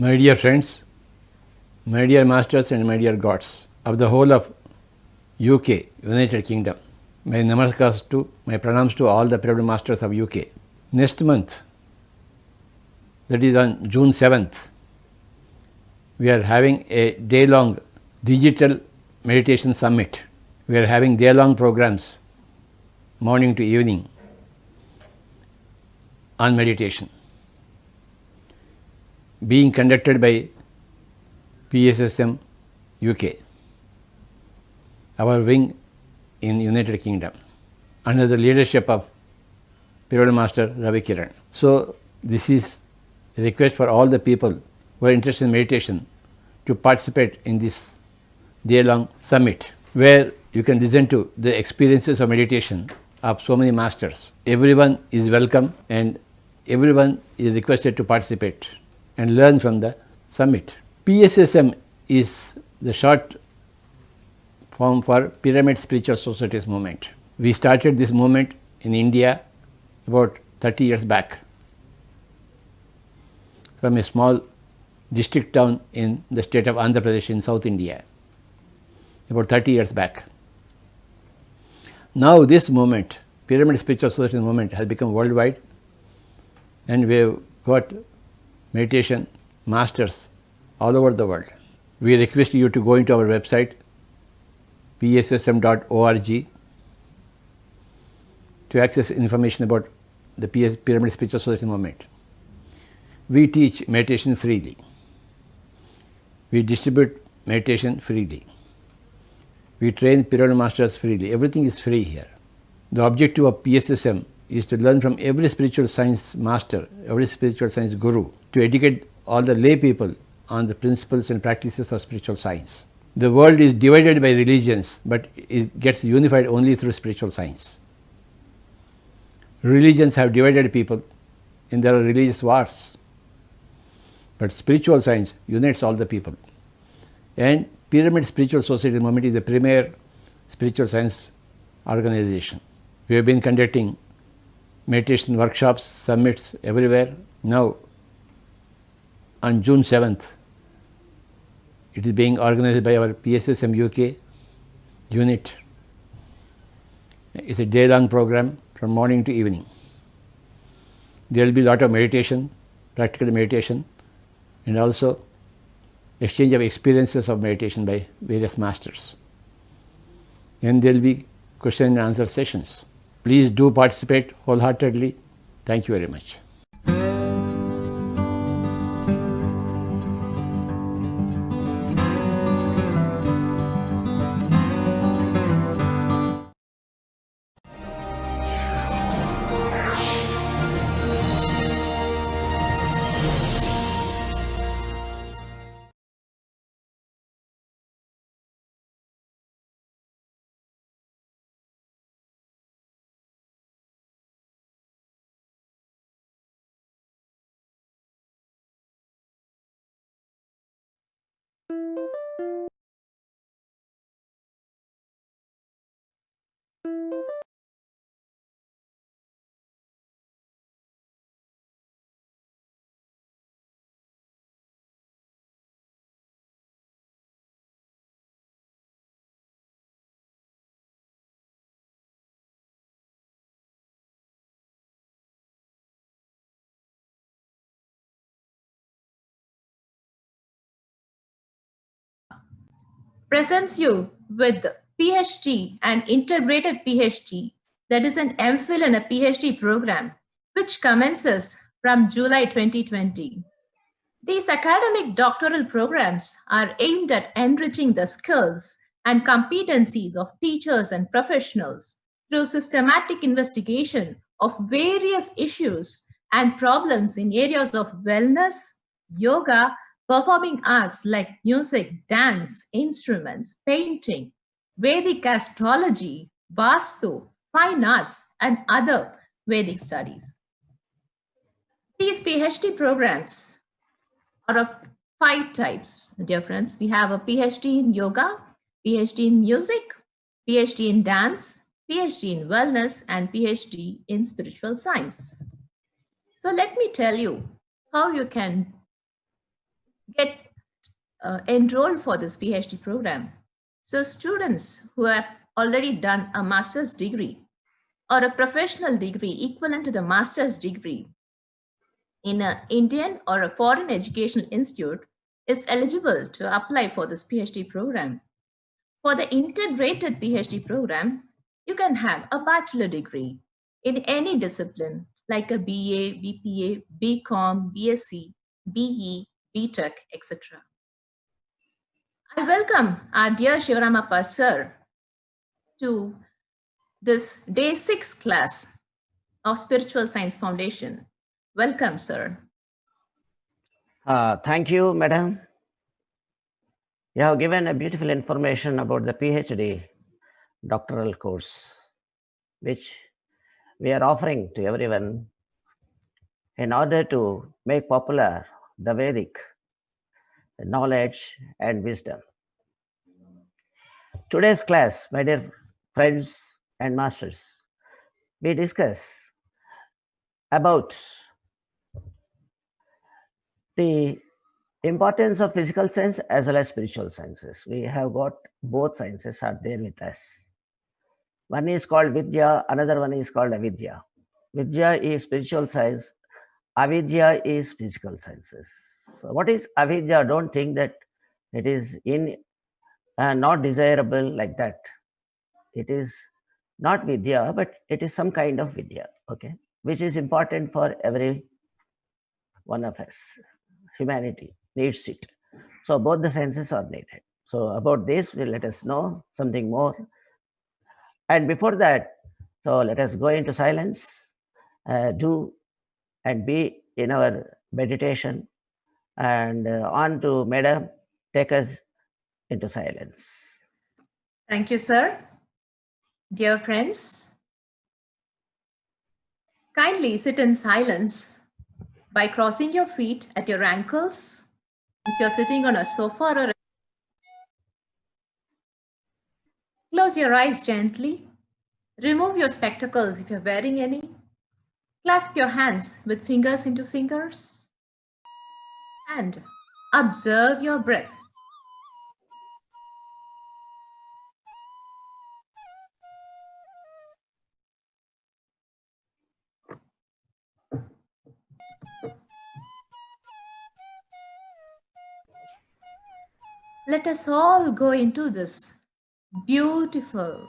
My dear friends, my dear masters and my dear gods of the whole of UK, United Kingdom, my namaskars to, my pranams to all the pyramid masters of UK. Next month, that is on June 7th, we are having a day-long digital meditation summit. We are having day-long programs, morning to evening, on meditation, being conducted by PSSM UK, our wing in United Kingdom, under the leadership of Pyramid Master Ravi Kiran. So this is a request for all the people who are interested in meditation to participate in this day-long summit, where you can listen to the experiences of meditation of so many masters. Everyone is welcome and everyone is requested to participate and learn from the summit. PSSM is the short form for Pyramid Spiritual Societies movement. We started this movement in India about 30 years back from a small district town in the state of Andhra Pradesh in South India, about 30 years back. Now this movement, Pyramid Spiritual Society movement, has become worldwide, and we have got meditation masters all over the world. We request you to go into our website pssm.org to access information about the Pyramid Spiritual Society movement. We teach meditation freely. We distribute meditation freely. We train pyramid masters freely. Everything is free here. The objective of PSSM is to learn from every spiritual science master, every spiritual science guru, to educate all the lay people on the principles and practices of spiritual science. The world is divided by religions, but it gets unified only through spiritual science. Religions have divided people and there are religious wars, but spiritual science unites all the people. And Pyramid Spiritual Society movement is the premier spiritual science organization. We have been conducting meditation workshops, summits everywhere. Now, on June 7th, it is being organized by our PSSM UK unit. It's a day-long program from morning to evening. There will be a lot of meditation, practical meditation, and also exchange of experiences of meditation by various masters. And there will be question and answer sessions. Please do participate wholeheartedly. Thank you very much. Presents you with PhD and integrated PhD, that is an MPhil and a PhD program, which commences from July 2020. These academic doctoral programs are aimed at enriching the skills and competencies of teachers and professionals through systematic investigation of various issues and problems in areas of wellness, yoga, performing arts like music, dance, instruments, painting, Vedic astrology, Vastu, fine arts, and other Vedic studies. These PhD programs are of 5 types, dear friends. We have a PhD in yoga, PhD in music, PhD in dance, PhD in wellness, and PhD in spiritual science. So let me tell you how you can get enrolled for this PhD program. So students who have already done a master's degree or a professional degree equivalent to the master's degree in an Indian or a foreign educational institute is eligible to apply for this PhD program. For the integrated PhD program, you can have a bachelor degree in any discipline like a BA, BPA, BCom, BSc, BE, BTech, etc. I welcome our dear Shivaramappa sir to this day 6 class of Spiritual Science Foundation. Welcome, sir. Thank you, madam. You have given a beautiful information about the PhD doctoral course, which we are offering to everyone in order to make popular the Vedic knowledge and wisdom. Today's class, my dear friends and masters, we discuss about the importance of physical science as well as spiritual sciences. We have got both sciences are there with us. One is called Vidya, another one is called Avidya. Vidya is spiritual science, Avidya is physical sciences. So what is Avidya? Don't think that it is not desirable like that. It is not Vidya, but it is some kind of Vidya, okay, which is important for every one of us. Humanity needs it. So both the sciences are needed. So about this, let us know something more. And before that, so let us go into silence, do and be in our meditation, and on to Madam, take us into silence. Thank you, sir. Dear friends, kindly sit in silence by crossing your feet at your ankles. If you're sitting on a sofa or close your eyes gently. Remove your spectacles if you're wearing any. Clasp your hands with fingers into fingers. And observe your breath. Let us all go into this beautiful,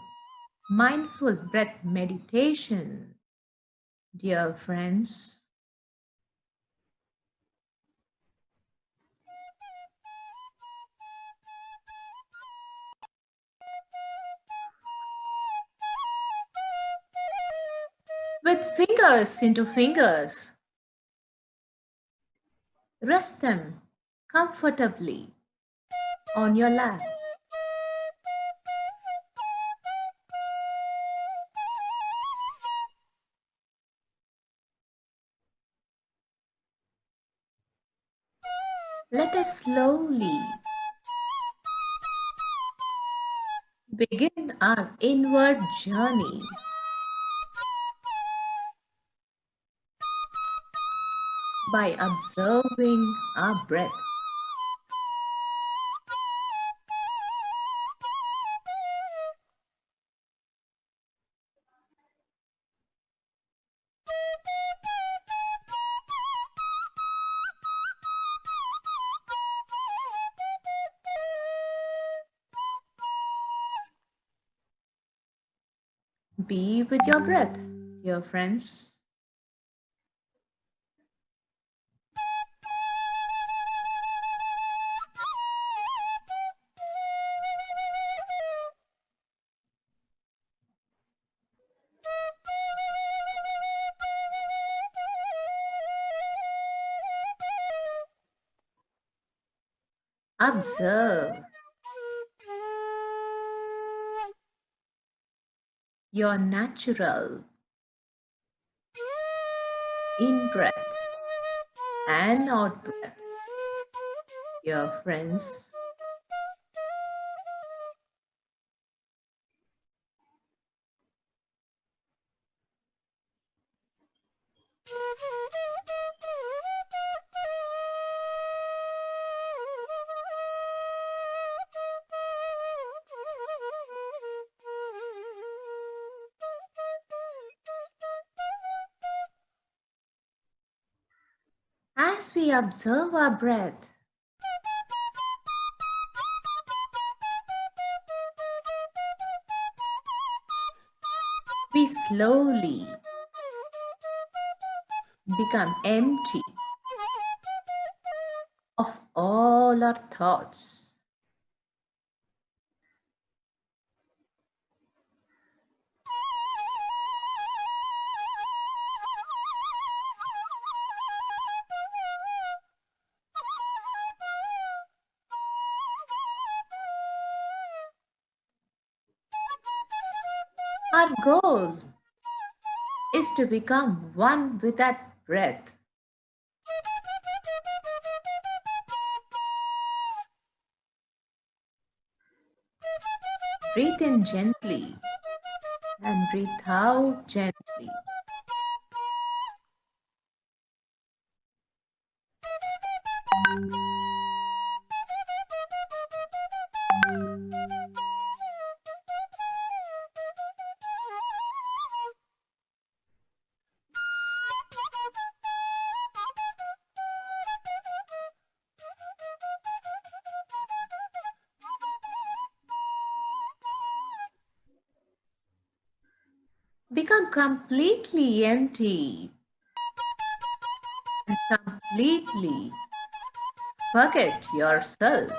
mindful breath meditation, dear friends. With fingers into fingers, rest them comfortably on your lap. Let us slowly begin our inward journey. By observing our breath. Be with your breath, dear friends. Observe your natural in-breath and out-breath, dear friends. As we observe our breath, we slowly become empty of all our thoughts. Our goal is to become one with that breath. Breathe in gently and breathe out gently. Become completely empty and completely forget yourself.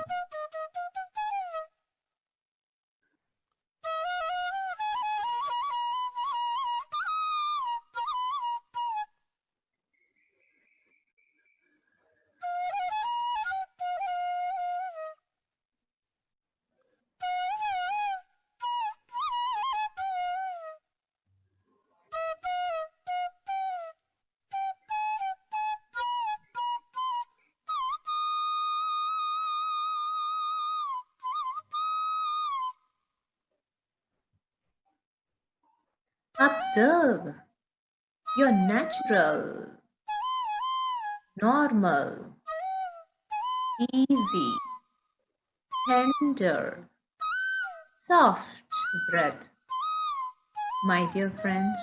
Observe your natural, normal, easy, tender, soft breath, my dear friends.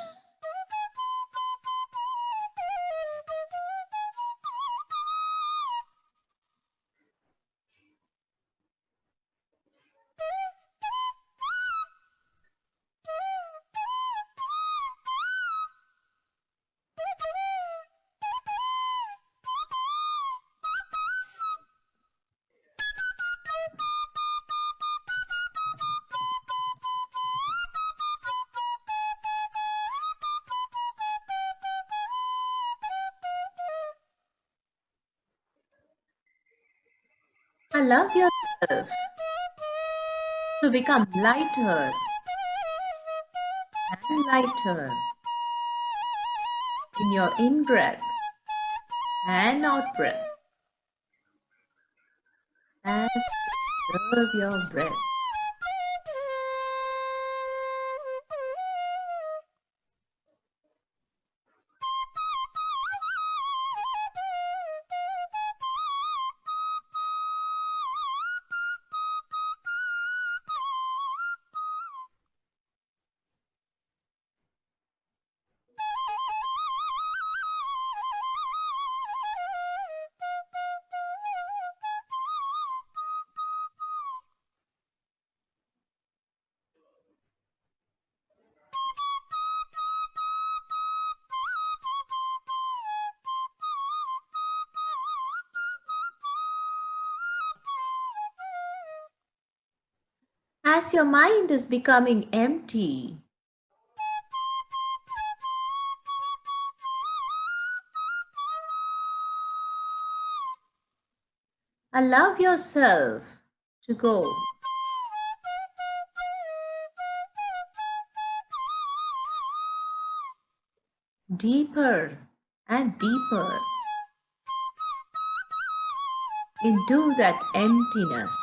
Allow yourself to become lighter and lighter in your in-breath and out-breath as you observe your breath. As your mind is becoming empty, allow yourself to go deeper and deeper into that emptiness.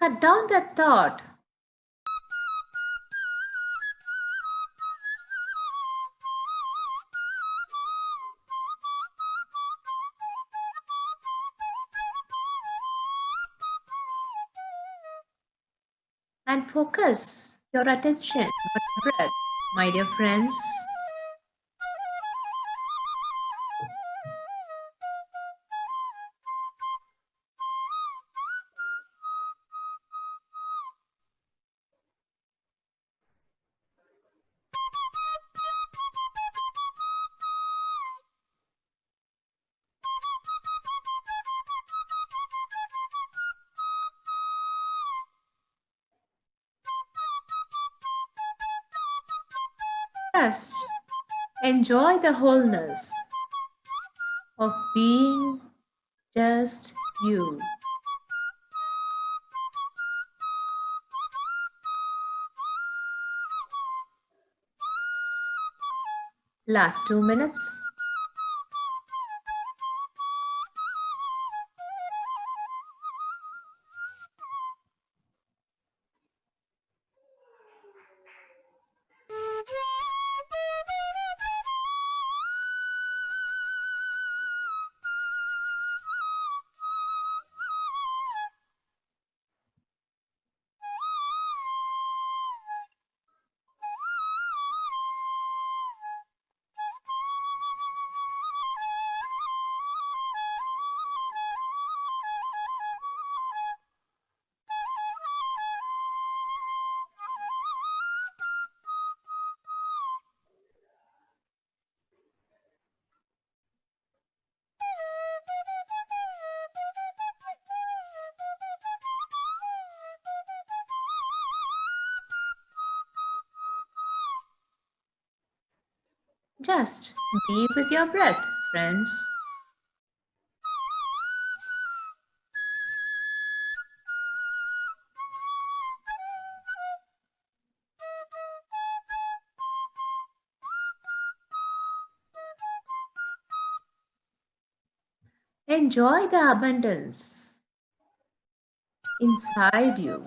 Cut down that thought. And focus your attention on your breath, my dear friends. Just enjoy the wholeness of being just you. Last 2 minutes. Just be with your breath, friends. Enjoy the abundance inside you.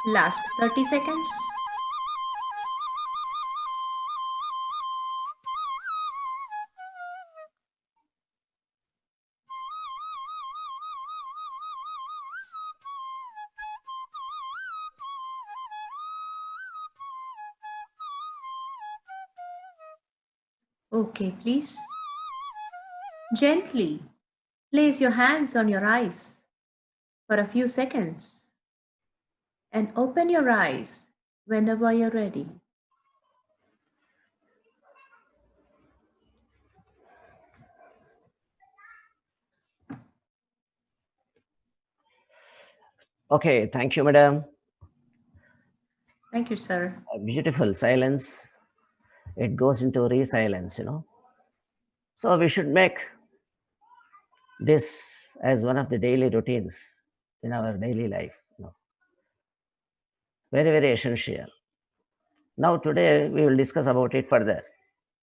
Last 30 seconds. Okay, please. Gently place your hands on your eyes for a few seconds and open your eyes whenever you're ready. Okay, thank you, madam. Thank you, sir. A beautiful silence. It goes into resilience, So we should make this as one of the daily routines in our daily life. Very, very essential. Now today we will discuss about it further,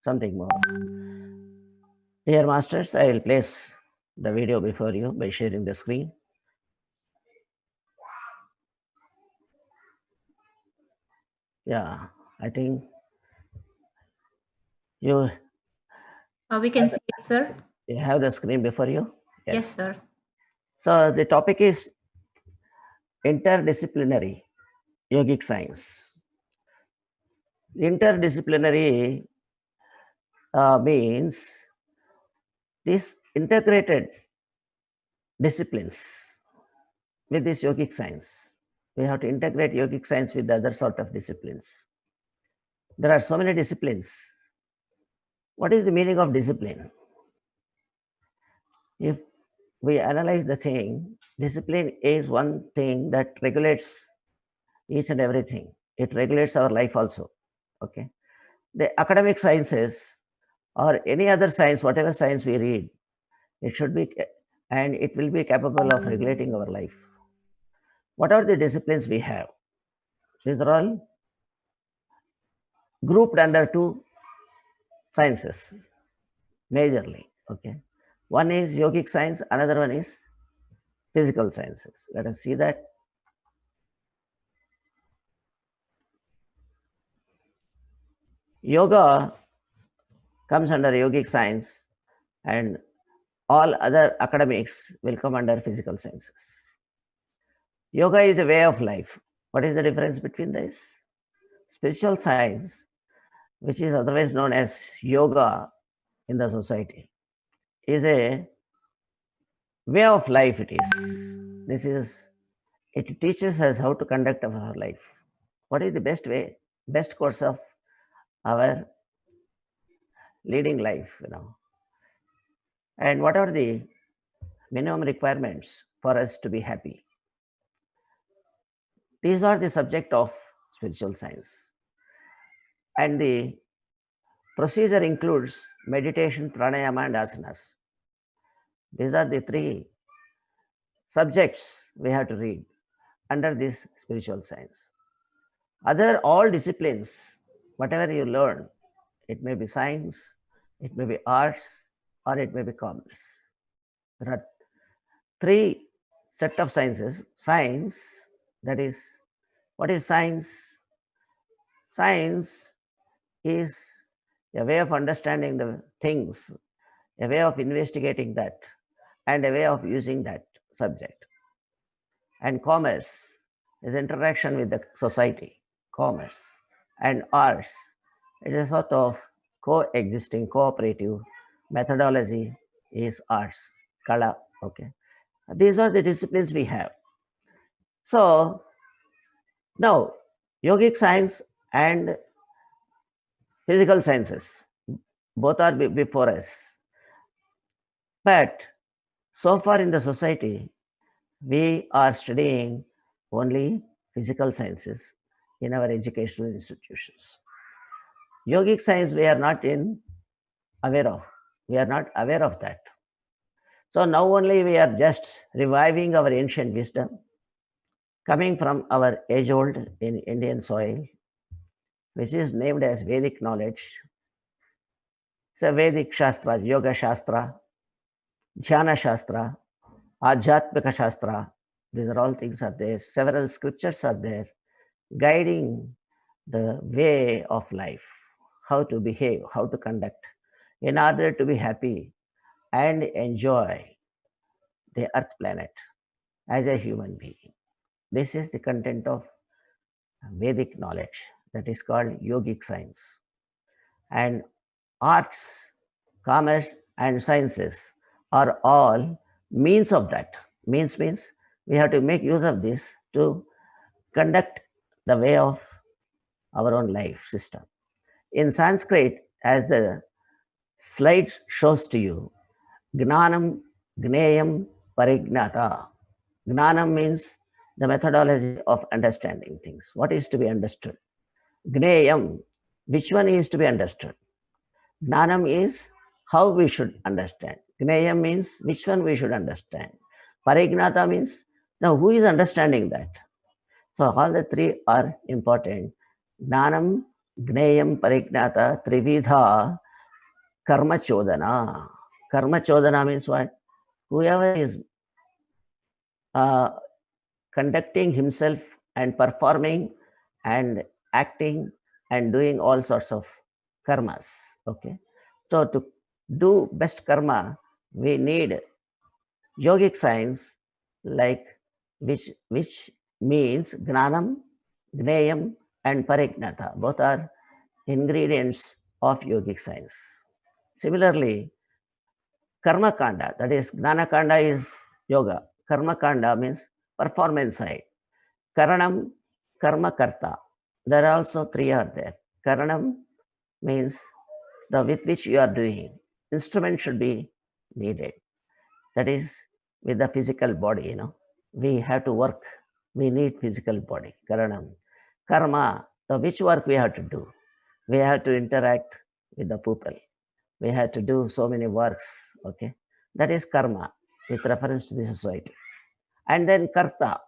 something more. Dear masters, I will place the video before you by sharing the screen. Yeah, I think you We can see it, sir. you have the screen before you. Yes, sir. So the topic is interdisciplinary yogic science. Interdisciplinary means this integrated disciplines with this yogic science. We have to integrate yogic science with the other sort of disciplines. There are so many disciplines. What is the meaning of discipline? If we analyze the thing, discipline is one thing that regulates each and everything. It regulates our life also. Okay. The academic sciences or any other science, whatever science we read, it should be, and it will be capable of regulating our life. What are the disciplines we have? These are all grouped under two sciences, majorly. Okay. One is yogic science, another one is physical sciences. Let us see that. Yoga comes under yogic science, and all other academics will come under physical sciences. Yoga is a way of life. What is the difference between this? Spiritual science, which is otherwise known as yoga in the society, is a way of life. It teaches us how to conduct our life. What is the best way, best course of our leading life, and what are the minimum requirements for us to be happy? These are the subject of spiritual science. And the procedure includes meditation, pranayama, and asanas. These are the three subjects we have to read under this spiritual science. All disciplines, whatever you learn, it may be science, it may be arts, or it may be commerce. There are three set of sciences. Science, that is, what is science? Science is a way of understanding the things, a way of investigating that, and a way of using that subject. And commerce is interaction with the society, commerce. And arts, it is a sort of coexisting, cooperative methodology is arts, kala. Okay. These are the disciplines we have. So now, yogic science and physical sciences, both are before us. But so far in the society, we are studying only physical sciences in our educational institutions. Yogic science, we are not aware of. We are not aware of that. So now only we are just reviving our ancient wisdom coming from our age-old in Indian soil, which is named as Vedic knowledge. So Vedic Shastra, Yoga Shastra, Jnana Shastra, Adhyatmika Shastra, these are all things are there. Several scriptures are there guiding the way of life, how to behave, how to conduct in order to be happy and enjoy the earth planet as a human being. This is the content of Vedic knowledge that is called yogic science. And arts, commerce, and sciences are all means of that. Means we have to make use of this to conduct the way of our own life system. In Sanskrit, as the slide shows to you, Gnanam, Gneyam, Parignata. Gnanam means the methodology of understanding things. What is to be understood? Gneyam, which one is to be understood? Gnanam is how we should understand. Gneyam means which one we should understand. Parignata means now who is understanding that? So all the three are important. Gnanam, Gneyam, Parignata, Trividha, Karma Chodana. Karma Chodana means what? Whoever is conducting himself and performing and acting and doing all sorts of karmas. Okay. So to do best karma, we need yogic science, like which means gnanam, gneyam, and parignata. Both are ingredients of yogic science. Similarly, karma kanda, that is gnana kanda is yoga. Karma kanda means performance side. Karanam, karma karta. There are also three are there. Karanam means the with which you are doing. Instrument should be needed. That is with the physical body, We have to work. We need physical body. Karanam. Karma, the which work we have to do. We have to interact with the people. We have to do so many works. Okay. That is karma with reference to the society. And then karta.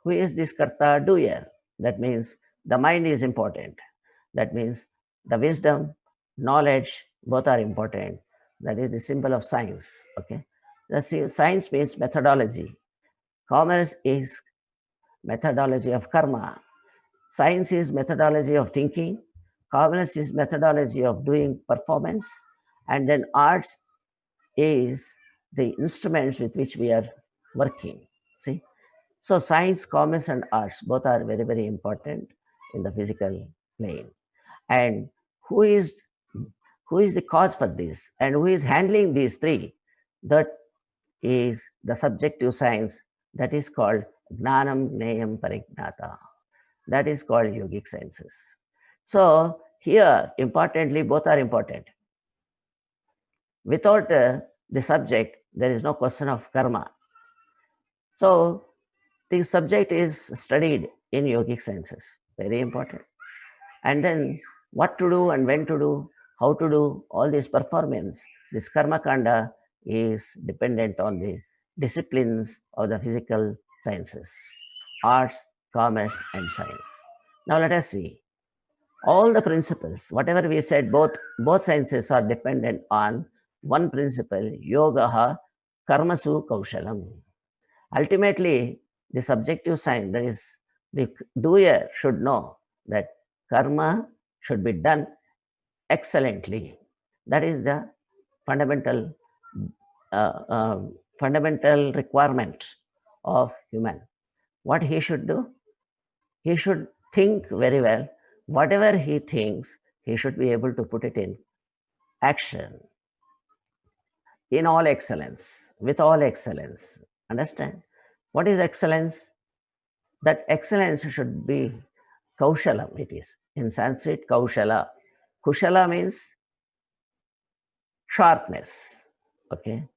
Who is this karta? Doer. That means the mind is important. That means the wisdom, knowledge, both are important. That is the symbol of science. Okay. The science means methodology. Commerce is methodology of karma. Science is methodology of thinking. Commerce is methodology of doing performance. And then arts is the instruments with which we are working. See? So science, commerce, and arts both are very, very important in the physical plane. And who is the cause for this? And who is handling these three? That is the subjective science that is called Gnanam Gnayam Parignata. That is called yogic sciences. So here, importantly, both are important. Without the subject, there is no question of karma. So the subject is studied in yogic sciences, very important. And then what to do and when to do, how to do all this performance, this karma kanda is dependent on the disciplines of the physical sciences, arts, commerce, and science. Now let us see. All the principles, whatever we said, both sciences are dependent on one principle, yogaha karmasu kaushalam. Ultimately, the subjective science, that is, the doer should know that karma should be done excellently. That is the fundamental fundamental requirement of human. What he should do? He should think very well. Whatever he thinks, he should be able to put it in action in all excellence, with all excellence. Understand? What is excellence? That excellence should be kaushalam, it is. In Sanskrit, kaushala. Kushala means sharpness. Okay.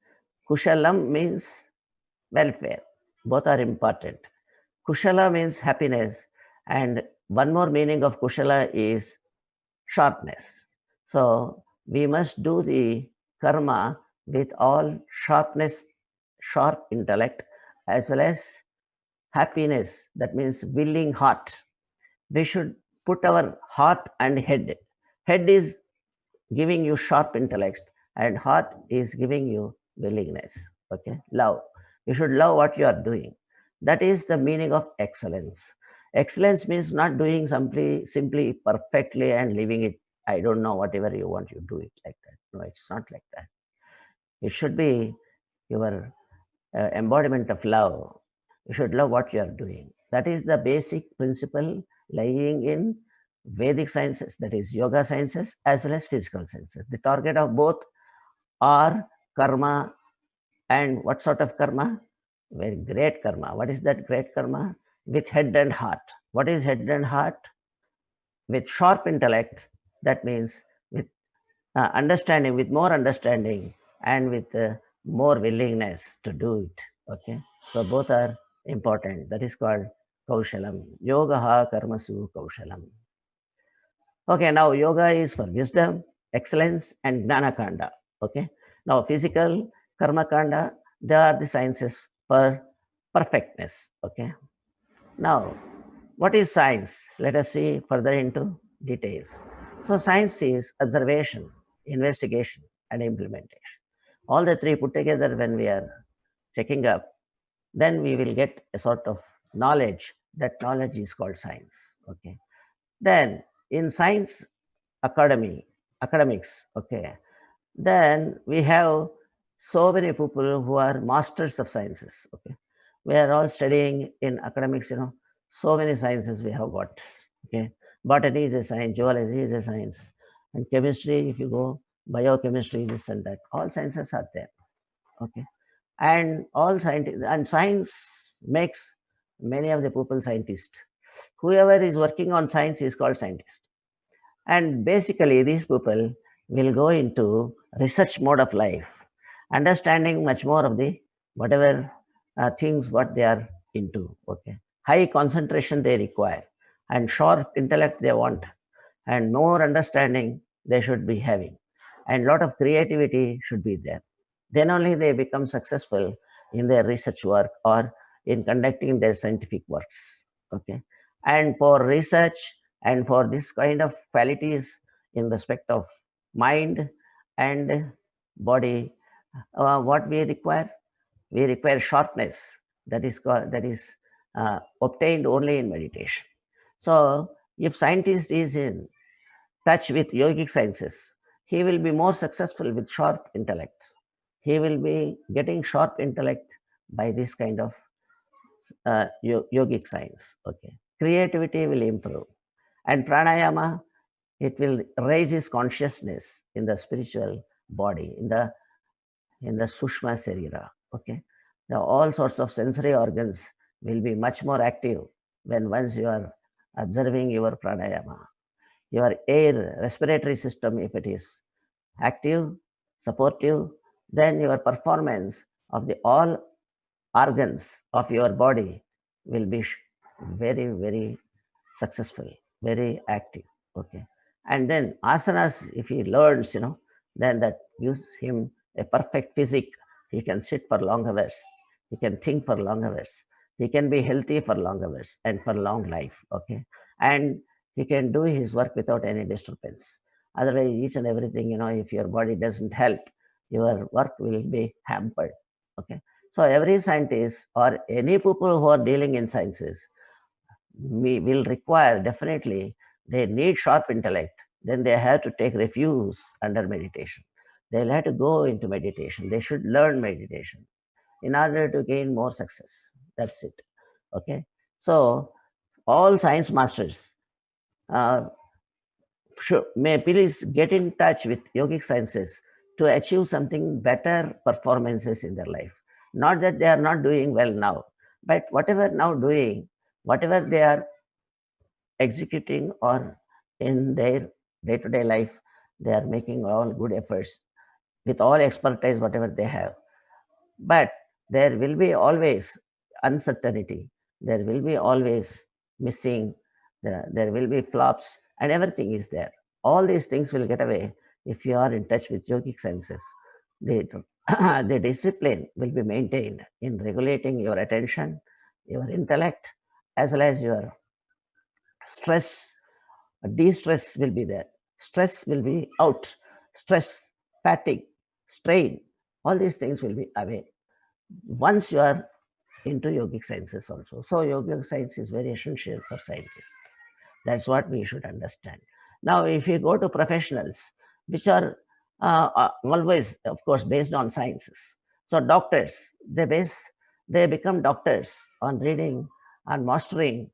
Kushalam means welfare. Both are important. Kushala means happiness, and one more meaning of kushala is sharpness. So we must do the karma with all sharpness, sharp intellect, as well as happiness. That means willing heart. We should put our heart and head. Head is giving you sharp intellect, and heart is giving you willingness. Okay, love. You should love what you are doing. That is the meaning of excellence. Excellence means not doing simply perfectly and leaving it. I don't know, whatever you want, you do it like that. No, it's not like that. It should be your embodiment of love. You should love what you are doing. That is the basic principle lying in Vedic sciences, that is yoga sciences, as well as physical sciences. The target of both are karma. And what sort of karma? Very great karma. What is that great karma? With head and heart. What is head and heart? With sharp intellect. That means with understanding, with more understanding, and with more willingness to do it. Okay. So both are important. That is called kaushalam. Yogaha karmasu kaushalam. Okay, now yoga is for wisdom, excellence, and gnana kanda. Okay. Now physical, karma kanda, they are the sciences for perfectness. Okay. Now, what is science? Let us see further into details. So science is observation, investigation, and implementation. All the three put together, when we are checking up, then we will get a sort of knowledge. That knowledge is called science. Okay. Then in science academics, okay, then we have so many people who are masters of sciences. Okay. We are all studying in academics, so many sciences we have got. Okay. Botany is a science, zoology is a science, and chemistry, if you go, biochemistry, this and that, all sciences are there. Okay, and all scientists and science makes many of the people scientists. Whoever is working on science is called scientist. And basically, these people will go into research mode of life, understanding much more of the whatever things what they are into. Okay, high concentration they require, and sharp intellect they want, and more understanding they should be having, and lot of creativity should be there. Then only they become successful in their research work or in conducting their scientific works. Okay, and for research and for this kind of qualities in respect of mind and body, what we require? We require sharpness. That is obtained only in meditation. So, if scientist is in touch with yogic sciences, he will be more successful with sharp intellect. He will be getting sharp intellect by this kind of yogic science. Okay, creativity will improve, and pranayama, it will raise his consciousness in the spiritual body, in the sushma sarira. Okay, now all sorts of sensory organs will be much more active when once you are observing your pranayama. Your air respiratory system, if it is active, supportive, then your performance of the all organs of your body will be very, very successful, very active. Okay. And then asanas, if he learns, then that gives him a perfect physique. He can sit for long hours. He can think for long hours. He can be healthy for long hours and for long life. Okay. And he can do his work without any disturbance. Otherwise, each and everything, if your body doesn't help, your work will be hampered. Okay. So every scientist or any people who are dealing in sciences, we will require, definitely they need sharp intellect. Then they have to take refuge under meditation. They'll have to go into meditation. They should learn meditation in order to gain more success. That's it. Okay. So all science masters may please get in touch with yogic sciences to achieve something better performances in their life. Not that they are not doing well now, but whatever now doing, whatever they are executing or in their day-to-day life, they are making all good efforts with all expertise, whatever they have. But there will be always uncertainty. There will be always missing. There will be flops, and everything is there. All these things will get away if you are in touch with yogic sciences. The, the discipline will be maintained in regulating your attention, your intellect, as well as your stress. De-stress will be there. Stress will be out. Stress, fatigue, strain, all these things will be away once you are into yogic sciences also. So yogic science is very essential for scientists. That's what we should understand. Now, if you go to professionals, which are always, of course, based on sciences. So doctors, they become doctors on reading and mastering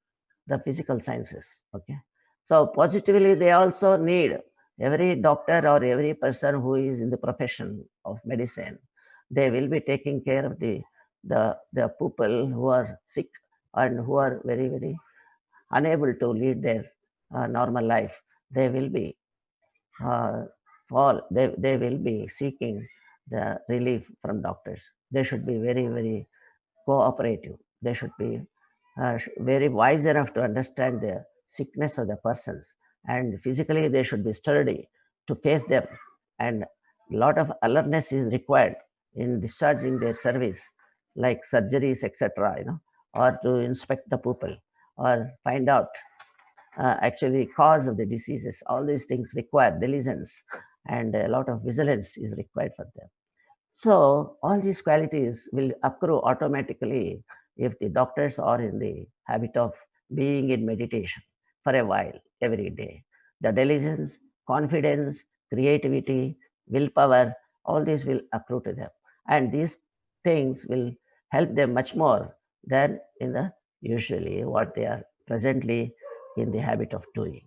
the physical sciences. Okay. So positively, they also need every doctor or every person who is in the profession of medicine. They will be taking care of the people who are sick and who are very, very unable to lead their normal life. They will be they will be seeking the relief from doctors. They should be very, very cooperative. They should be very wise enough to understand the sickness of the persons, and physically they should be sturdy to face them, and a lot of alertness is required in discharging their service, like surgeries, etc., or to inspect the people or find out actually cause of the diseases. All these things require diligence, and a lot of vigilance is required for them. So all these qualities will accrue automatically if the doctors are in the habit of being in meditation for a while every day. The diligence, confidence, creativity, willpower, all these will accrue to them. And these things will help them much more than in the usually what they are presently in the habit of doing.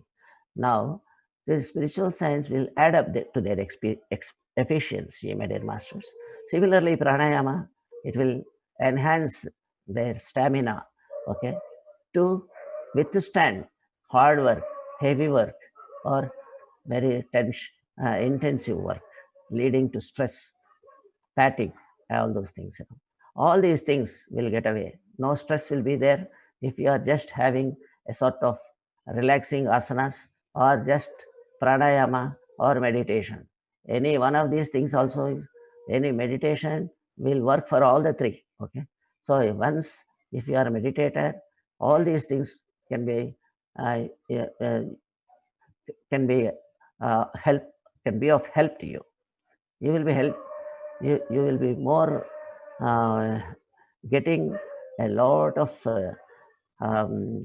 Now, the spiritual science will add up to their efficiency, my dear masters. Similarly, pranayama, it will enhance their stamina, okay, to withstand hard work, heavy work, or very intensive work, leading to stress, fatigue, all those things. All these things will get away. No stress will be there if you are just having a sort of relaxing asanas or just pranayama or meditation. Any one of these things also, any meditation will work for all the three. Okay. So once if you are a meditator, all these things can be uh, uh, can be help can be of help to you. You will be help. You will be more getting a lot of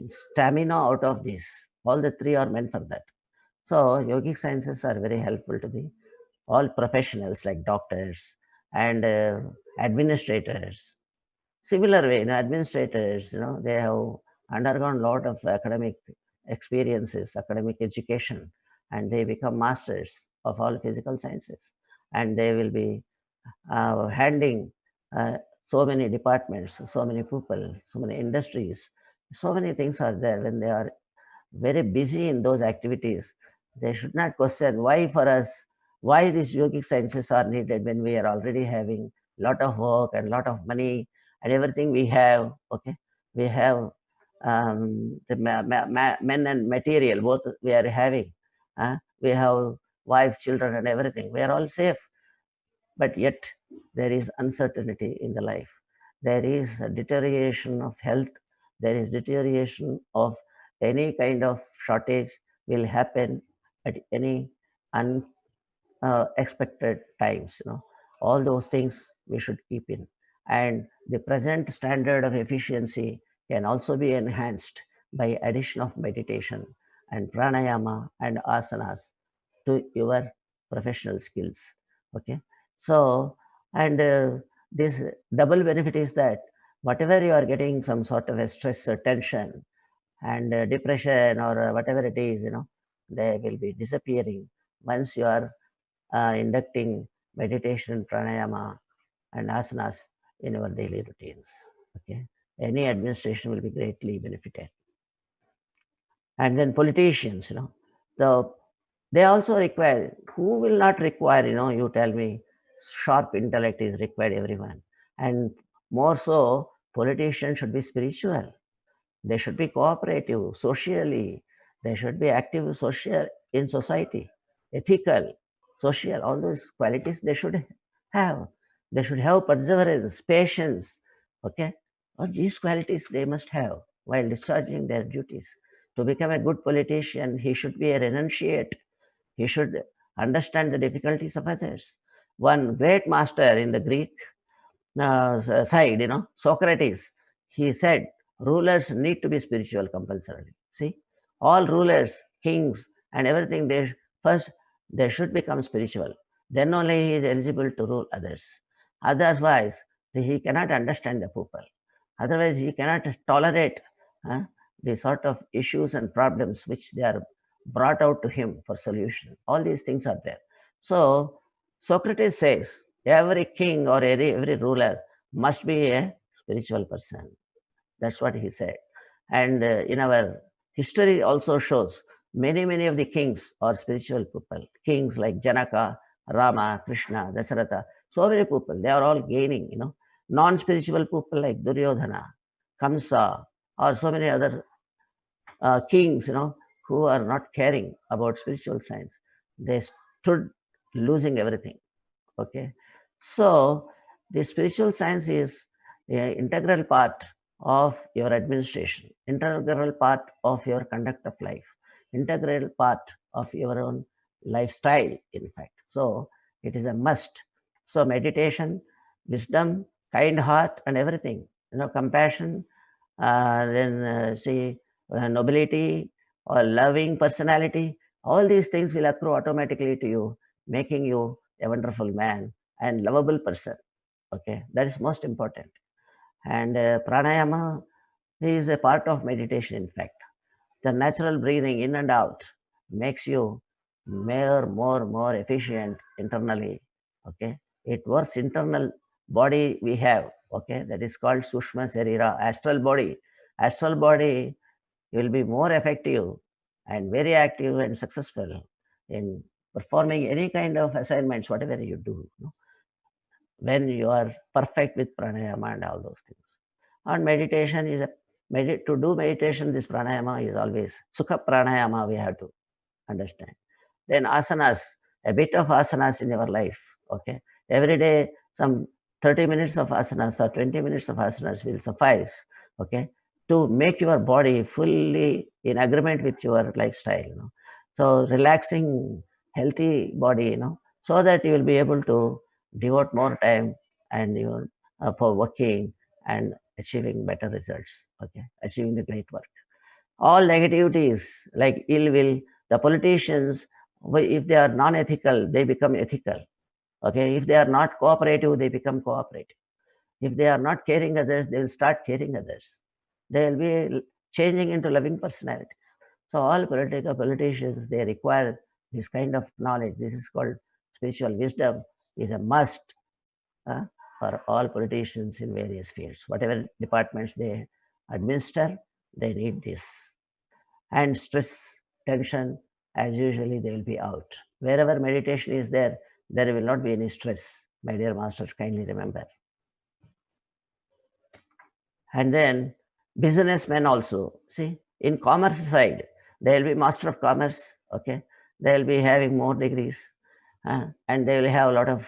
stamina out of this. All the three are meant for that. So yogic sciences are very helpful to the all professionals like doctors and administrators. Similar way, administrators, they have undergone a lot of academic experiences, academic education, and they become masters of all physical sciences. And they will be handling so many departments, so many people, so many industries, so many things are there. When they are very busy in those activities, they should not question why for us, why these yogic sciences are needed when we are already having a lot of work and a lot of money and everything we have. Okay, we have the men and material, both we are having. We have wives, children, and everything. We are all safe, but yet there is uncertainty in the life. There is a deterioration of health. There is deterioration of any kind of shortage will happen at any unexpected times. All those things we should keep in. And the present standard of efficiency can also be enhanced by addition of meditation and pranayama and asanas to your professional skills. Okay. So, and this double benefit is that whatever you are getting some sort of a stress or tension and depression or whatever it is, they will be disappearing once you are inducting meditation, pranayama, and asanas in your daily routines. Okay. Any administration will be greatly benefited. And then politicians, the they also require, who will not require, you tell me, sharp intellect is required everyone. And more so, politicians should be spiritual. They should be cooperative socially. They should be active social in society, ethical, social, all those qualities they should have. They should have perseverance, patience. Okay. All these qualities they must have while discharging their duties. To become a good politician, he should be a renunciate. He should understand the difficulties of others. One great master in the Greek side, Socrates, he said, rulers need to be spiritual compulsorily. See, all rulers, kings, and everything, first they should become spiritual. Then only he is eligible to rule others. Otherwise, he cannot understand the people. Otherwise, he cannot tolerate the sort of issues and problems which they are brought out to him for solution. All these things are there. So Socrates says every king or every ruler must be a spiritual person. That's what he said. And in our history also shows many of the kings are spiritual people. Kings like Janaka, Rama, Krishna, Dasaratha, so many people, they are all gaining, non-spiritual people like Duryodhana, Kamsa, or so many other kings, who are not caring about spiritual science. They stood losing everything. Okay. So the spiritual science is an integral part of your administration, integral part of your conduct of life, integral part of your own lifestyle, in fact. So it is a must. So meditation, wisdom, kind heart, and everything, compassion, then see nobility or loving personality, all these things will accrue automatically to you, making you a wonderful man and lovable person. Okay, that is most important. And pranayama is a part of meditation, in fact. The natural breathing in and out, makes you more efficient internally. Okay, it works internal body we have. Okay, that is called Sushma Sarira, astral body. Astral body will be more effective and very active and successful in performing any kind of assignments, whatever you do, when you are perfect with pranayama and all those things. And meditation is to do meditation, this pranayama is always sukha pranayama, we have to understand. Then asanas, a bit of asanas in your life. Okay, every day some 30 minutes of asanas or 20 minutes of asanas will suffice. Okay, to make your body fully in agreement with your lifestyle. So relaxing, healthy body, so that you will be able to devote more time and for working and achieving better results. Okay, achieving the great work. All negativities like ill will, the politicians, if they are non-ethical, they become ethical. Okay, if they are not cooperative, they become cooperative. If they are not caring others, they will start caring others. They will be changing into loving personalities. So all politicians, they require this kind of knowledge. This is called spiritual wisdom, is a must uh, for all politicians in various fields. Whatever departments they administer, they need this. And stress, tension, as usually they will be out. Wherever meditation is there, there will not be any stress. My dear masters, kindly remember. And then businessmen also, see, in commerce side, they will be master of commerce, okay? They will be having more degrees, and they will have a lot of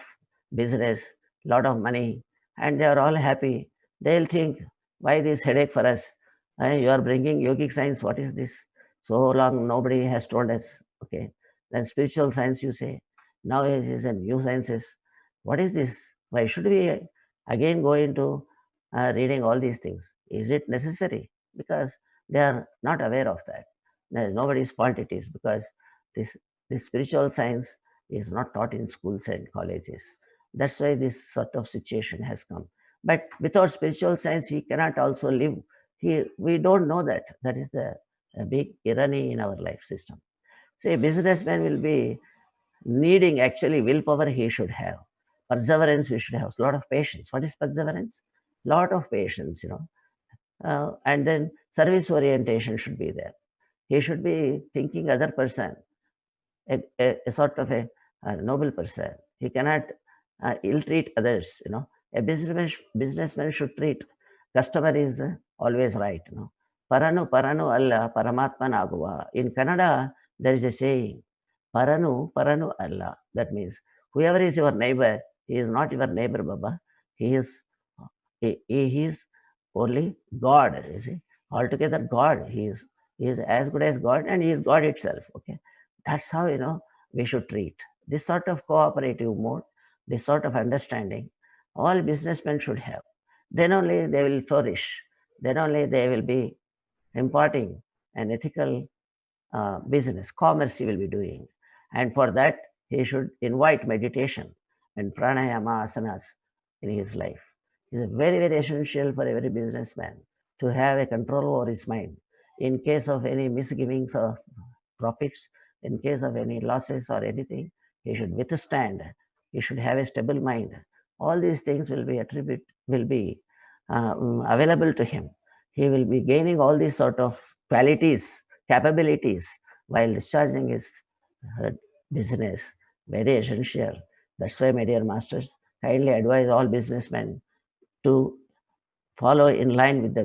business, lot of money, and they are all happy. They'll think, why this headache for us? You are bringing yogic science, what is this? So long nobody has told us, okay? Then spiritual science, you say, now it is a new sciences. What is this? Why should we again go into reading all these things? Is it necessary? Because they are not aware of that. Nobody's fault it is, because this spiritual science is not taught in schools and colleges. That's why this sort of situation has come. But without spiritual science, he cannot also live. We don't know that. That is the big irony in our life system. See, a businessman will be needing actually willpower he should have. Perseverance we should have. A lot of patience. What is perseverance? Lot of patience, and then service orientation should be there. He should be thinking other person, a sort of a noble person. He cannot ill-treat others, A businessman should treat customer is always right, Paranu alla Paramatman aguva. In Kannada, there is a saying, Paranu alla. That means whoever is your neighbor, he is not your neighbor, Baba. He is only God, you see. Altogether God. He is as good as God, and he is God itself. Okay. That's how we should treat. This sort of cooperative mode, this sort of understanding, all businessmen should have. Then only they will flourish. Then only they will be imparting an ethical business, commerce he will be doing. And for that, he should invite meditation and pranayama asanas in his life. It is very, very essential for every businessman to have a control over his mind. In case of any misgivings of profits, in case of any losses or anything, he should withstand. He should have a stable mind. All these things will be available to him. He will be gaining all these sort of qualities, capabilities while discharging his business. Very essential. That's why, my dear masters, kindly advise all businessmen to follow in line with the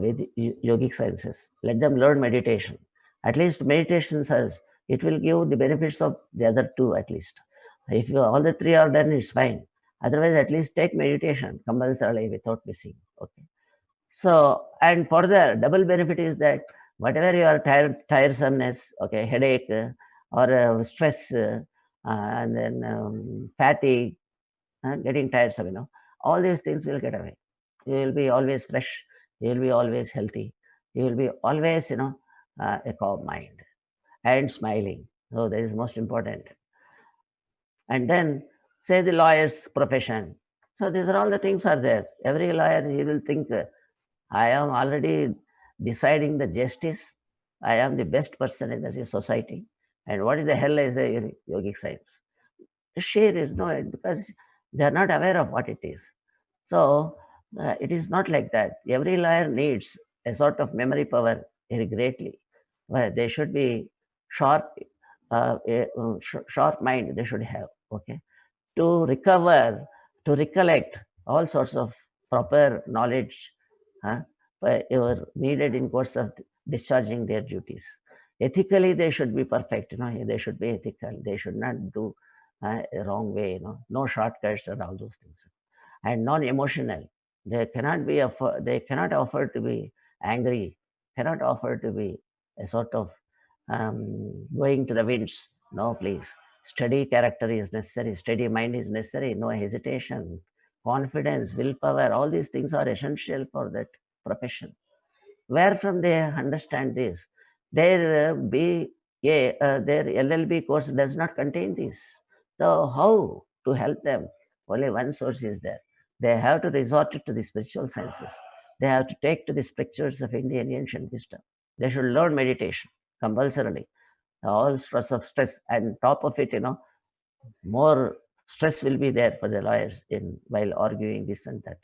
yogic sciences. Let them learn meditation. At least meditation says it will give the benefits of the other two at least. If all the three are done, it's fine. Otherwise, at least take meditation compulsorily without missing. Okay. So, and for the double benefit is that whatever your tiresomeness, okay, headache or stress, and then fatigue, getting tiresome, all these things will get away. You will be always fresh. You will be always healthy. You will be always, a calm mind and smiling. So that is most important. And then say the lawyer's profession. So these are all the things are there. Every lawyer, he will think, I am already deciding the justice. I am the best person in the society. And what is the hell is a yogic science? Share is no, because they are not aware of what it is. So it is not like that. Every lawyer needs a sort of memory power very greatly, where they should be sharp, sharp mind they should have. Okay, to recover, to recollect all sorts of proper knowledge needed in course of discharging their duties. Ethically, they should be perfect. They should be ethical. They should not do a wrong way. No shortcuts and all those things. And non-emotional. They cannot be. They cannot afford to be angry. Cannot afford to be a sort of going to the winds. No, please. Steady character is necessary. Steady mind is necessary. No hesitation, confidence, willpower. All these things are essential for that profession. Where from they understand this? Their their LLB course does not contain this. So how to help them? Only one source is there. They have to resort to the spiritual sciences. They have to take to the scriptures of Indian ancient wisdom. They should learn meditation compulsorily. All sorts of stress, and top of it, more stress will be there for the lawyers in while arguing this and that,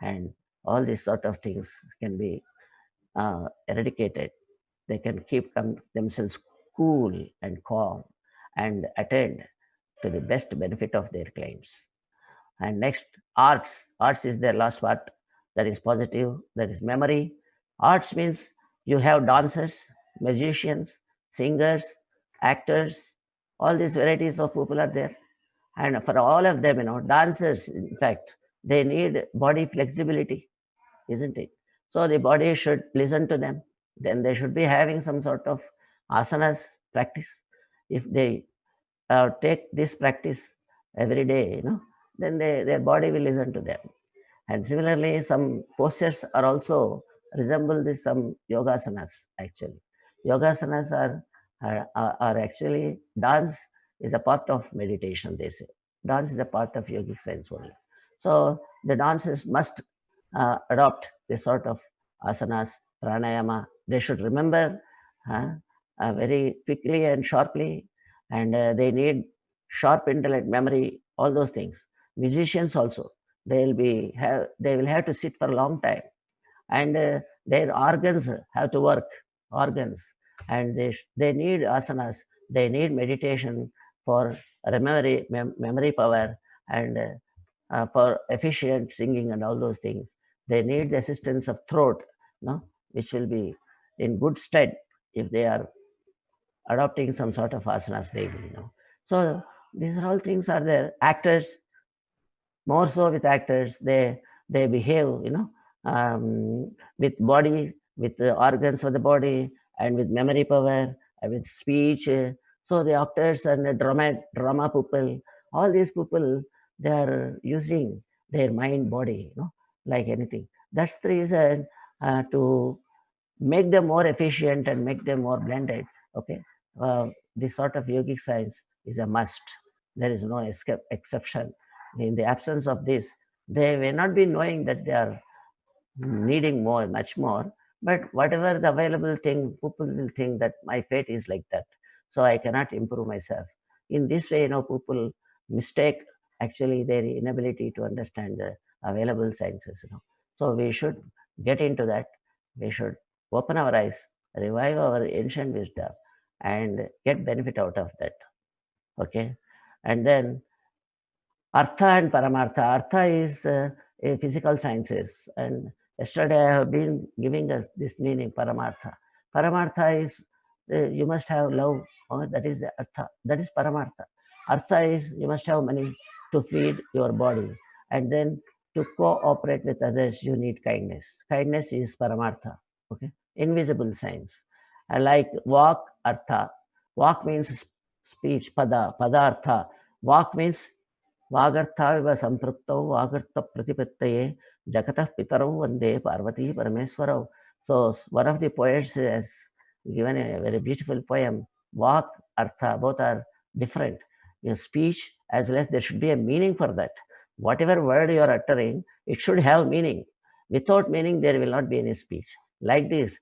and all these sort of things can be eradicated. They can keep themselves cool and calm and attend to the best benefit of their clients. And next, arts. Arts is their last part. That is positive. That is memory. Arts means you have dancers, magicians, singers, actors. All these varieties of people are there. And for all of them, dancers, in fact, they need body flexibility, isn't it? So the body should listen to them. Then they should be having some sort of asanas practice. If they take this practice every day, then their body will listen to them. And similarly, some postures are also resemble some yogasanas actually. Yogasanas are actually, dance is a part of meditation, they say. Dance is a part of yogic science only. So the dancers must adopt this sort of asanas, pranayama. They should remember very quickly and sharply, and they need sharp intellect, memory, all those things. Musicians also, they will have to sit for a long time, and their organs have to work, organs, and they need asanas, they need meditation for memory power, and for efficient singing and all those things. They need the assistance of throat, which will be in good stead if they are adopting some sort of asanas daily. So these are all things are there. Actors, more so with actors, they behave, with body, with the organs of the body, and with memory power, and with speech. So the actors and the drama people, all these people, they are using their mind, body, like anything. That's the reason to make them more efficient and make them more blended. Okay, this sort of yogic science is a must. There is no exception. In the absence of this, they may not be knowing that they are needing more, much more, but whatever the available thing, people will think that my fate is like that, so I cannot improve myself. In this way, people mistake actually their inability to understand the available sciences. So we should get into that. We should open our eyes, revive our ancient wisdom, and get benefit out of that. Okay, and then Artha and Paramartha. Artha is a physical sciences, and yesterday I have been giving us this meaning, Paramartha. Paramartha is you must have love. That is the Artha. That is Paramartha. Artha is you must have money to feed your body, and then to cooperate with others, you need kindness. Kindness is Paramartha. Okay, invisible science. Like walk, Artha. Walk means speech, pada. Pada Artha. Walk means वागर्थाविव संपृक्तौ वागर्थ प्रतिपत्तये जगतः पितरौ वंदे Parvati परमेश्वरौ. So one of the poets has given a very beautiful poem. Walk, artha, both are different. In speech, as well as there should be a meaning for that. Whatever word you are uttering, it should have meaning. Without meaning, there will not be any speech. Like this,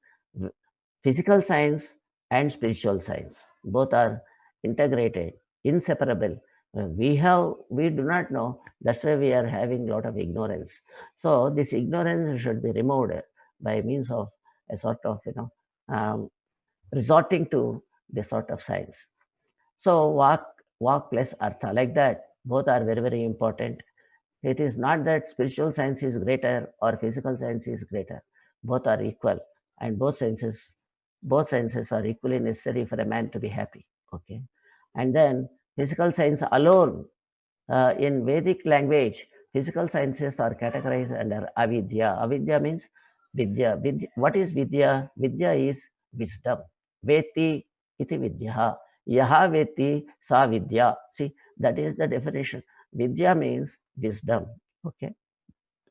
physical science and spiritual science, both are integrated, inseparable. We do not know. That's why we are having a lot of ignorance. So this ignorance should be removed by means of a sort of resorting to this sort of science. So walk plus artha, like that, both are very, very important. It is not that spiritual science is greater or physical science is greater. Both are equal, and both sciences are equally necessary for a man to be happy. Okay, and then physical science alone, in Vedic language, physical sciences are categorized under avidya. Avidya means vidya. What is vidya? Vidya is wisdom. Veti iti vidya. Yaha veti sa vidya. See, that is the definition. Vidya means wisdom. Okay.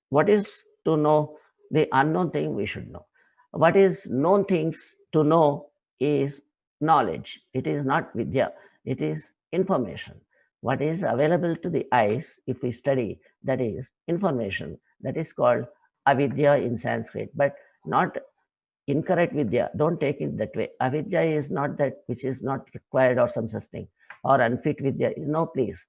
What is to know? The unknown thing we should know. What is known things to know is knowledge. It is not vidya. It is information. What is available to the eyes, if we study, that is information. That is called avidya in Sanskrit, but not incorrect vidya. Don't take it that way. Avidya is not that which is not required or some such thing, or unfit vidya. No, please.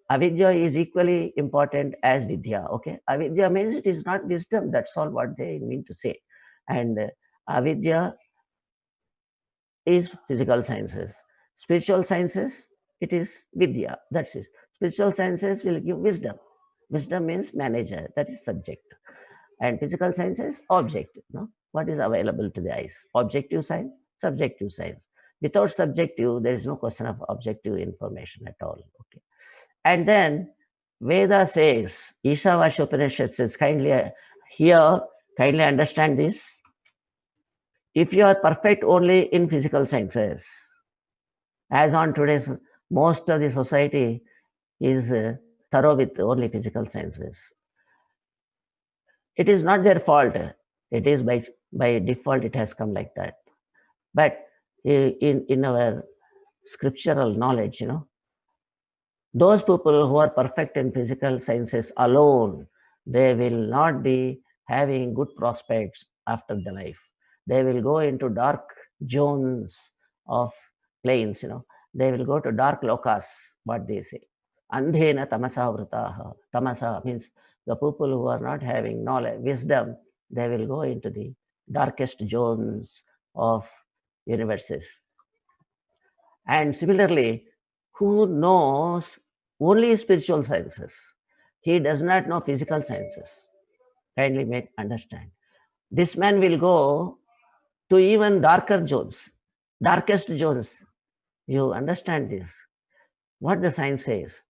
Avidya is equally important as vidya. Okay, avidya means it is not wisdom. That's all what they mean to say. And avidya is physical sciences. Spiritual sciences, it is vidya. That's it. Spiritual sciences will give wisdom. Wisdom means manager. That is subject. And physical sciences, object. No? What is available to the eyes? Objective science, subjective science. Without subjective, there is no question of objective information at all. Okay. And then Veda says, Ishavasya Upanishad says, kindly understand this. If you are perfect only in physical sciences, as on today's, most of the society is thorough with only physical sciences. It is not their fault. It is by default, it has come like that. But in our scriptural knowledge, those people who are perfect in physical sciences alone, they will not be having good prospects after the life. They will go into dark zones of planes, they will go to dark lokas, what they say. Andhena tamasa vrataha. Tamasa means the people who are not having knowledge, wisdom, they will go into the darkest zones of universes. And similarly, who knows only spiritual sciences, he does not know physical sciences. Kindly make understand. This man will go to even darker zones, darkest zones. You understand this? What the science says.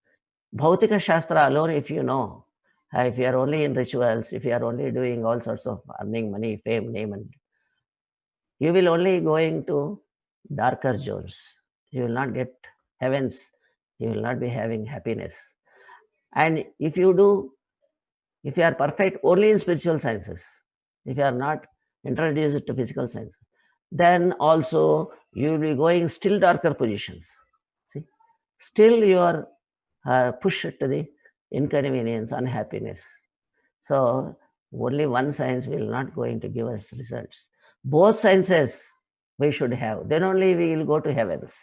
Bhautika Shastra alone, if you know, if you are only in rituals, if you are only doing all sorts of earning money, fame, name, and you will only going to darker zones. You will not get heavens. You will not be having happiness. And if you are perfect only in spiritual sciences, if you are not introduced to physical sciences, then also you will be going still darker positions. See, still you are pushed to the inconvenience, unhappiness. So only one science will not going to give us results. Both sciences we should have. Then only we will go to heavens.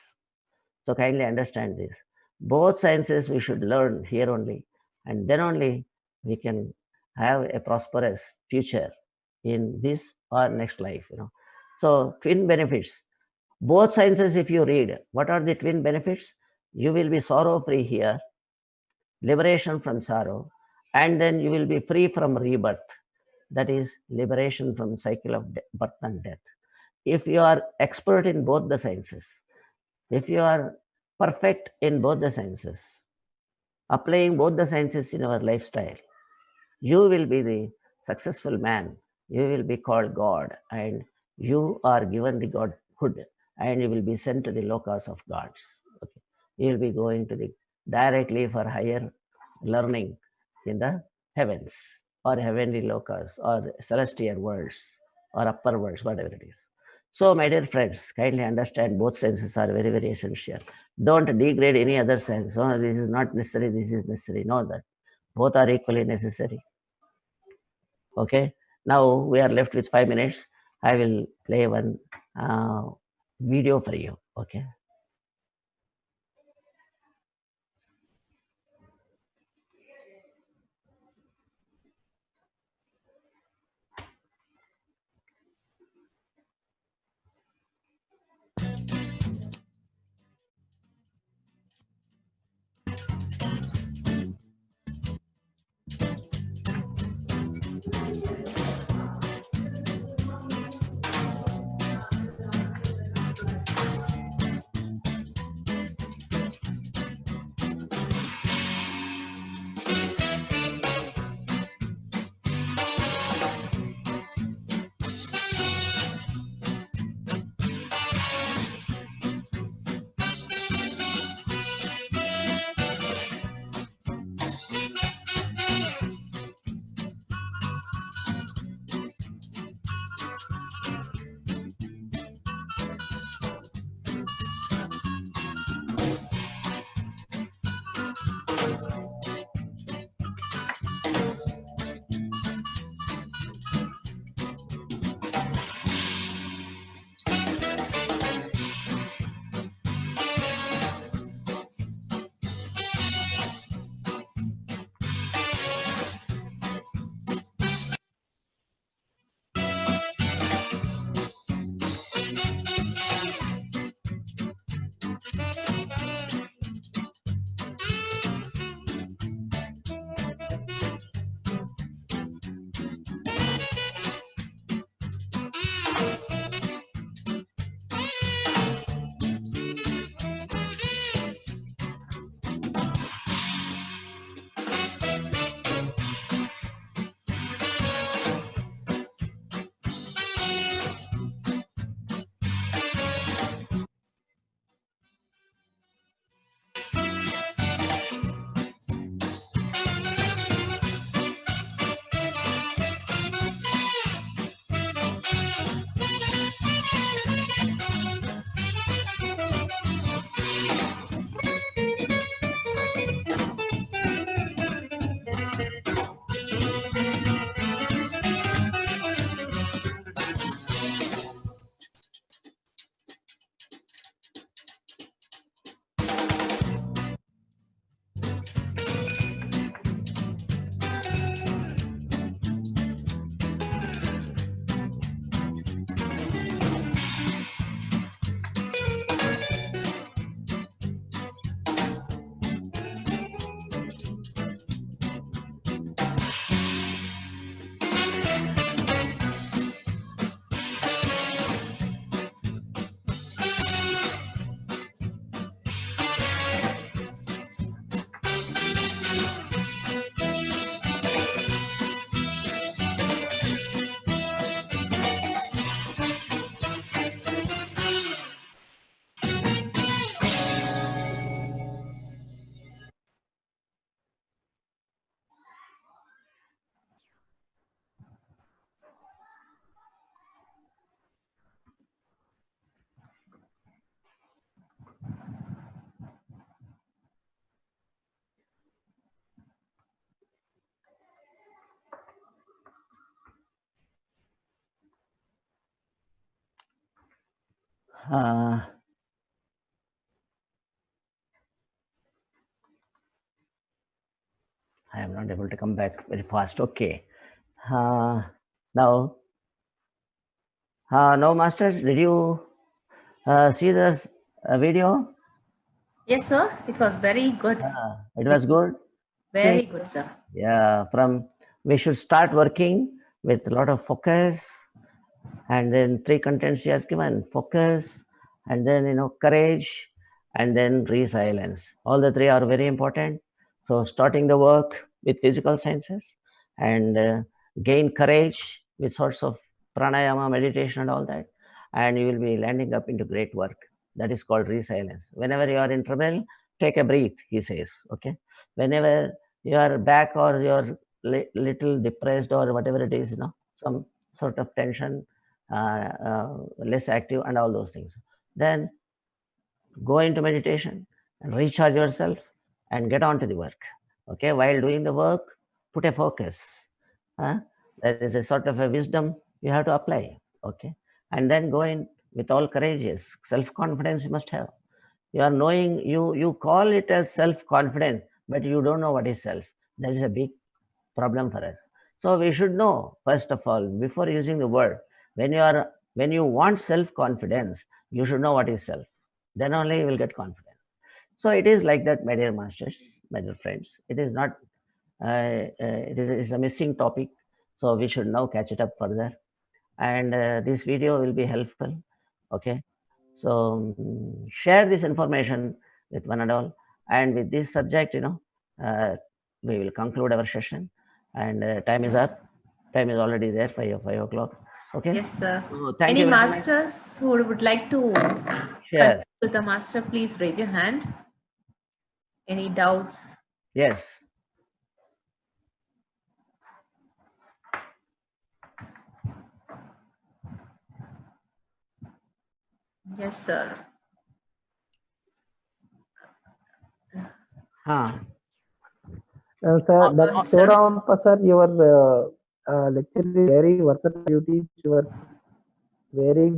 So kindly understand this. Both sciences we should learn here only, and then only we can have a prosperous future in this or next life. So twin benefits. Both sciences, if you read, what are the twin benefits? You will be sorrow free here, liberation from sorrow, and then you will be free from rebirth. That is liberation from the cycle of birth and death. If you are expert in both the sciences, if you are perfect in both the sciences, applying both the sciences in our lifestyle, you will be the successful man. You will be called God, and you are given the godhood, and you will be sent to the lokas of gods. Okay. You will be going to the directly for higher learning in the heavens or heavenly lokas or celestial worlds or upper worlds, whatever it is. So, my dear friends, kindly understand both sciences are very, very essential. Don't degrade any other science. Oh, this is not necessary, this is necessary. Know that both are equally necessary. Okay. Now we are left with 5 minutes. I will play one video for you. Okay. I am not able to come back very fast. Okay. Now, masters, did you see this video? Yes, sir. It was very good. It was good. Very See, good, sir. yeah, we should start working with a lot of focus, and then 3 contents he has given: focus, and then courage, and then resilience. All the 3 are very important. So starting the work with physical sciences, and gain courage with sorts of pranayama, meditation, and all that, and you will be landing up into great work. That is called resilience. Whenever you are in trouble, take a breath, he says. Okay. Whenever you are back, or you're little depressed, or whatever it is, some sort of tension, less active, and all those things, then go into meditation and recharge yourself and get on to the work. Okay. While doing the work, put a focus. That is a sort of a wisdom you have to apply. Okay. And then go in with all courageous self-confidence you must have. You are knowing, you call it as self-confidence, but you don't know what is self. That is a big problem for us. So we should know, first of all, before using the word, when you want self-confidence, you should know what is self. Then only you will get confidence. So it is like that, my dear masters, my dear friends. It is not, it is a missing topic. So we should now catch it up further. And this video will be helpful. Okay. So share this information with one and all. And with this subject, we will conclude our session. And time is up. Time is already there, 5 o'clock. Okay. Yes, sir. So thank Any you very much. masters who would like to Share. connect with the master, please raise your hand. Any doubts? Yes. Yes, sir. Huh. Sir, that Sir. Shivaramappa, sir, your lecture is very versatile. You teach your very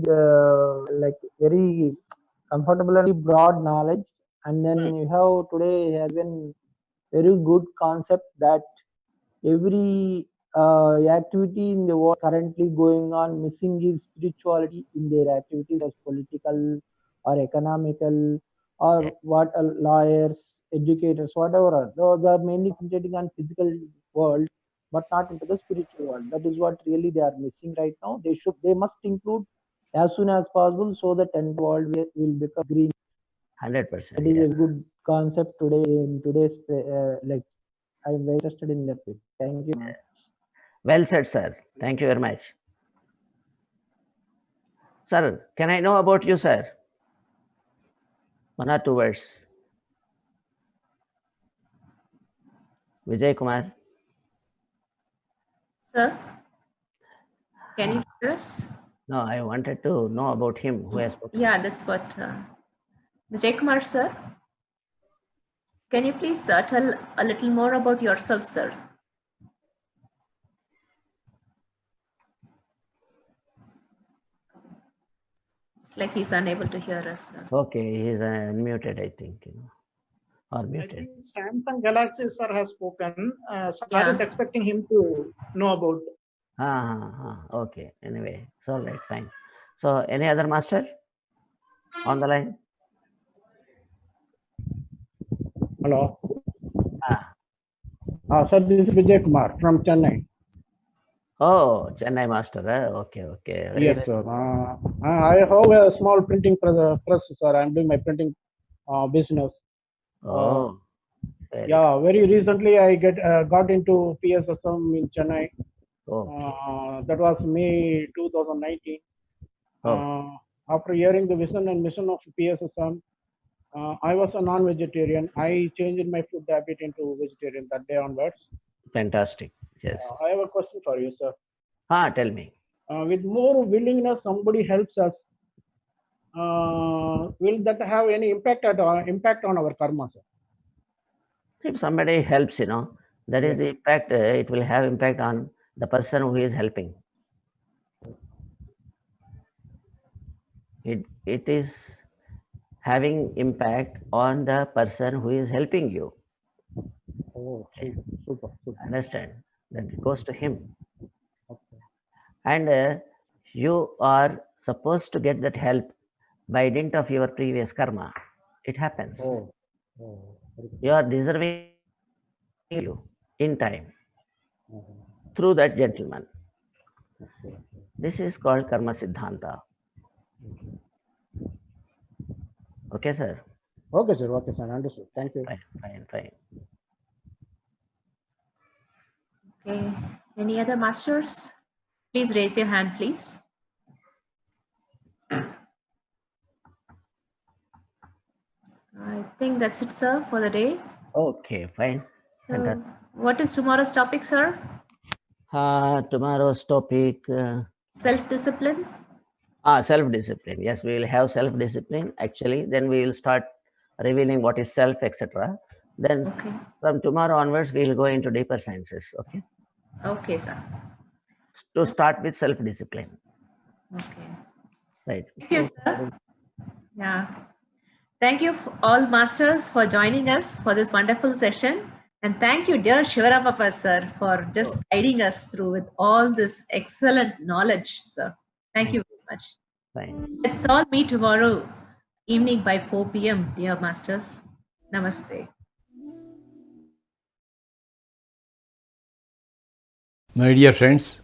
very comfortable and broad knowledge, and then you have today has been very good concept that every activity in the world currently going on missing is spirituality in their activities as political or economical or what lawyers, educators, whatever are. Those are mainly concentrating on physical world, but not into the spiritual world. That is what really they are missing right now. They must include as soon as possible so that the world will become green. 100%. That is a good concept today in today's lecture. I am very interested in that field. Thank you. Well said, sir. Thank you very much. Sir, can I know about you, sir? 1 or 2 words. Vijay Kumar. Sir, can you hear us? No, I wanted to know about him who has spoken. Yeah, that's what. Vijay Kumar, sir. Can you please tell a little more about yourself, sir? It's like he's unable to hear us, sir. Okay, he's unmuted, I think, or I muted. think Samsung Galaxy sir has spoken. Sir Yeah. is expecting him to know about. Okay, anyway, it's all right, fine. So, any other master on the line? Hello. Ah. Sir, this is Vijay Kumar from Chennai. Oh, Chennai master. Okay. Yes, sir. I have a small printing press, sir. I'm doing my printing business. Oh, yeah. Very recently, I got into PSSM in Chennai. Okay. That was May 2019. After hearing the vision and mission of PSSM, I was a non-vegetarian. I changed my food habit into vegetarian that day onwards. Fantastic. Yes. I have a question for you, sir. Tell me. With more willingness, somebody helps us. Will that have any impact on our karma, sir? If somebody helps, that is the impact. It will have impact on the person who is helping. It is having impact on the person who is helping you. Oh, super. Understand? That it goes to him. Okay. And you are supposed to get that help by dint of your previous karma. It happens. You are deserving you in time through that gentleman. This is called karma siddhanta. Okay, sir? Okay, sir. Understood. Thank you. Fine. Okay. Any other masters? Please raise your hand, please. I think that's it, sir, for the day. Okay, fine. So, what is tomorrow's topic, sir? Tomorrow's topic. Self-discipline. Self-discipline. Yes, we will have self-discipline. Actually, then we will start revealing what is self, etc. Then from tomorrow onwards, we will go into deeper sciences. Okay. Okay, sir. To start with self-discipline. Okay. Right. Thank you, sir. Yeah. Thank you all masters for joining us for this wonderful session. And thank you, dear Shivaramappa, sir, for just guiding us through with all this excellent knowledge, sir. Thank you very much. Fine. Let's all meet tomorrow evening by 4 p.m., dear masters. Namaste. My dear friends,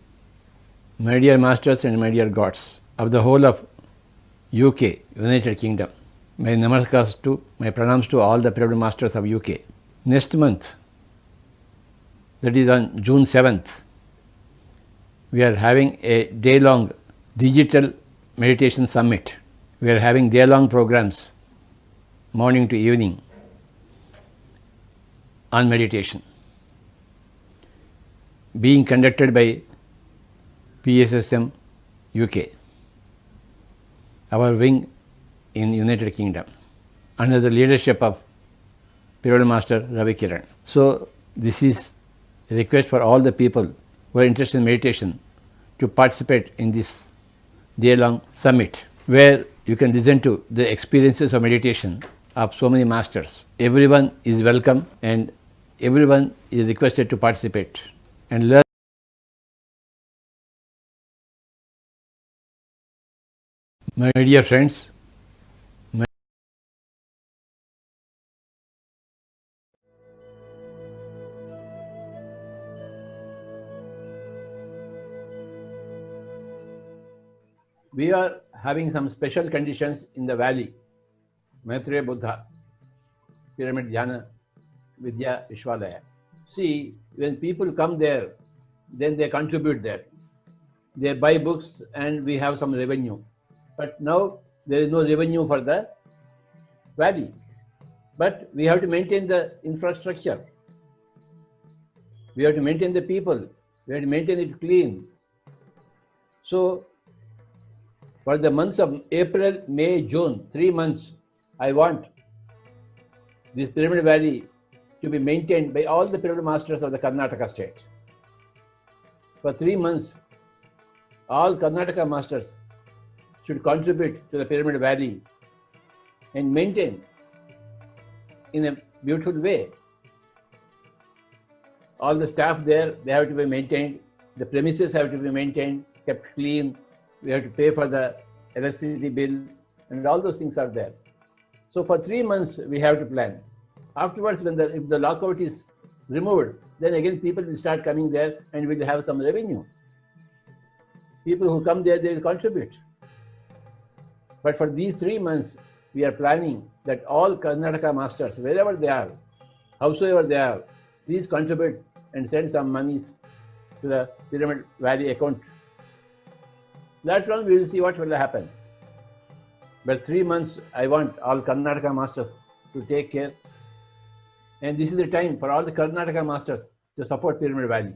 my dear masters and my dear gods of the whole of UK, United Kingdom, my namaskars to, my pranams to all the pyramid masters of UK. Next month, that is on June 7th, we are having a day-long digital meditation summit. We are having day-long programs, morning to evening, on meditation, being conducted by PSSM UK, our wing in United Kingdom, under the leadership of Pyramid Master Ravi Kiran. So this is a request for all the people who are interested in meditation to participate in this day-long summit, where you can listen to the experiences of meditation of so many masters. Everyone is welcome and everyone is requested to participate and learn. My dear friends, we are having some special conditions in the valley, Maitreya Buddha, Pyramid Dhyana Vidya Vishwalaya. See, when people come there, then they contribute there. They buy books and we have some revenue. But now there is no revenue for the valley. But we have to maintain the infrastructure. We have to maintain the people. We have to maintain it clean. So, for the months of April, May, June, 3 months, I want this Pyramid Valley to be maintained by all the pyramid masters of the Karnataka state. For 3 months, all Karnataka masters should contribute to the Pyramid Valley and maintain in a beautiful way. All the staff there, they have to be maintained. The premises have to be maintained, kept clean. We have to pay for the electricity bill and all those things are there. So for 3 months, we have to plan. Afterwards, if the lockout is removed, then again people will start coming there and will have some revenue. People who come there, they will contribute. But for these 3 months, we are planning that all Karnataka masters, wherever they are, howsoever they are, please contribute and send some monies to the Pyramid Valley account. Later on, we will see what will happen. But 3 months, I want all Karnataka masters to take care. And this is the time for all the Karnataka masters to support Pyramid Valley.